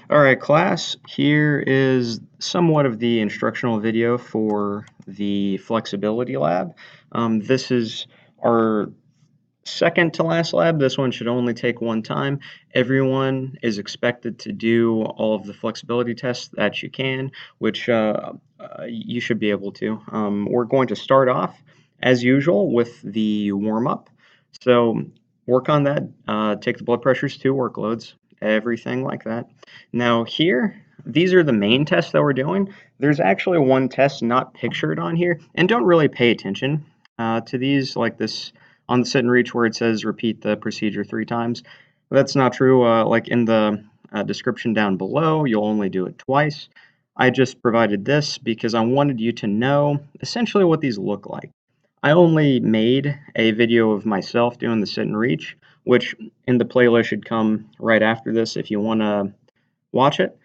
All right, class, here is somewhat of the instructional video for the flexibility lab. This is our second to last lab. This one should only take one time. Everyone is expected to do all of the flexibility tests that you can, which you should be able to. We're going to start off, as usual, with the warm-up. So work on that. Take the blood pressures to workloads, everything like that. Now here, these are the main tests that we're doing. There's actually one test not pictured on here, and don't really pay attention to these, like this on the sit and reach where it says repeat the procedure 3 times. That's not true. Like in the description down below, you'll only do it twice. I just provided this because I wanted you to know essentially what these look like. I only made a video of myself doing the sit and reach, which in the playlist should come right after this if you want to watch it.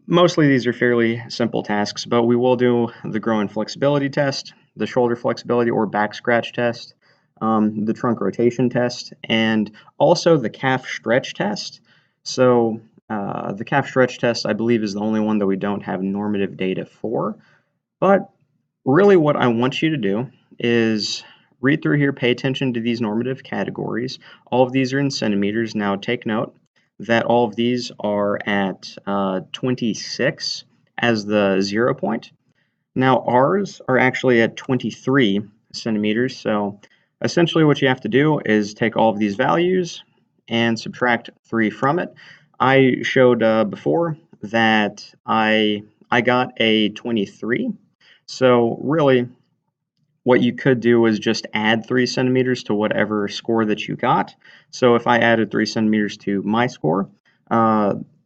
Mostly these are fairly simple tasks, but we will do the groin flexibility test, the shoulder flexibility or back scratch test, the trunk rotation test, and also the calf stretch test. So the calf stretch test, I believe, is the only one that we don't have normative data for. But really what I want you to do is read through here, pay attention to these normative categories. All of these are in centimeters. Now take note that all of these are at 26 as the 0 point. Now ours are actually at 23 centimeters, so essentially what you have to do is take all of these values and subtract 3 from it. I showed before that I got a 23, so really what you could do is just add 3 centimeters to whatever score that you got. So if I added 3 centimeters to my score,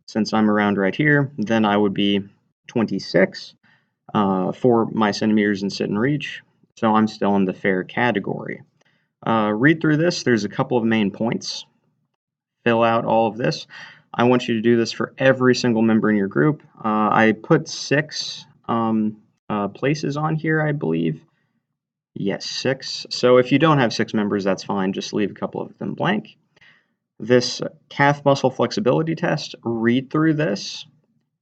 since I'm around right here, then I would be 26 for my centimeters in sit and reach. So I'm still in the fair category. Read through this. There's a couple of main points. Fill out all of this. I want you to do this for every single member in your group. I put 6 places on here, I believe. Yes, 6. So if you don't have 6 members, that's fine. Just leave a couple of them blank. This calf muscle flexibility test, read through this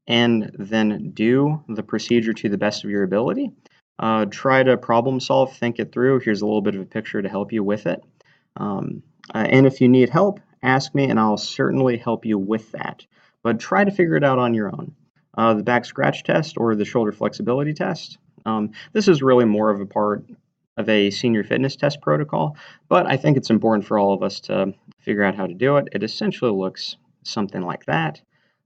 and then do the procedure to the best of your ability. Try to problem solve, think it through. Here's a little bit of a picture to help you with it. And if you need help, ask me and I'll certainly help you with that. But try to figure it out on your own. The back scratch test or the shoulder flexibility test. This is really more of a part of a senior fitness test protocol, but I think it's important for all of us to figure out how to do it. It essentially looks something like that.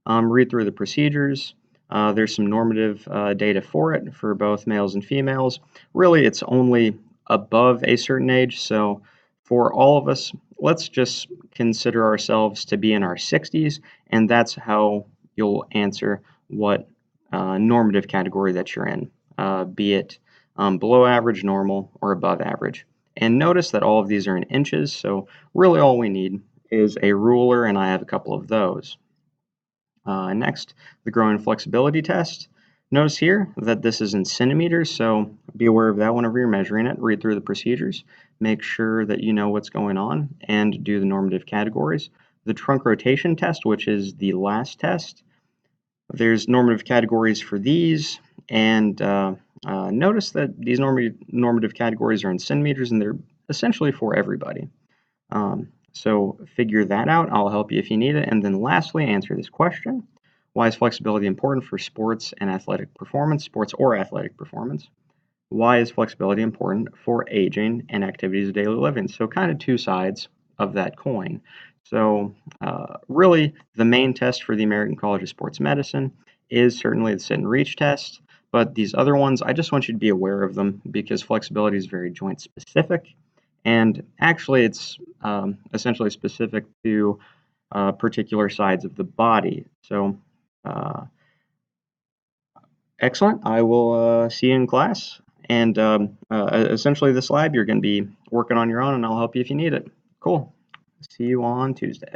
Read through the procedures. There's some normative data for it for both males and females. Really, it's only above a certain age, so for all of us, let's just consider ourselves to be in our 60s, and that's how you'll answer what normative category that you're in, be it below average, normal, or above average. And notice that all of these are in inches, so really all we need is a ruler, and I have a couple of those. Next, the groin flexibility test. Notice here that this is in centimeters, so be aware of that whenever you're measuring it. Read through the procedures, make sure that you know what's going on, and do the normative categories. The trunk rotation test, which is the last test, there's normative categories for these, and notice that these normative categories are in centimeters, and they're essentially for everybody. So figure that out. I'll help you if you need it. And then lastly, answer this question. Why is flexibility important for sports and athletic performance, sports or athletic performance? Why is flexibility important for aging and activities of daily living? So kind of 2 sides of that coin. So really, the main test for the American College of Sports Medicine is certainly the sit and reach test. But these other ones, I just want you to be aware of them because flexibility is very joint specific. And actually, it's essentially specific to particular sides of the body. So excellent. I will see you in class. And essentially, this lab, you're going to be working on your own, and I'll help you if you need it. Cool. See you on Tuesday.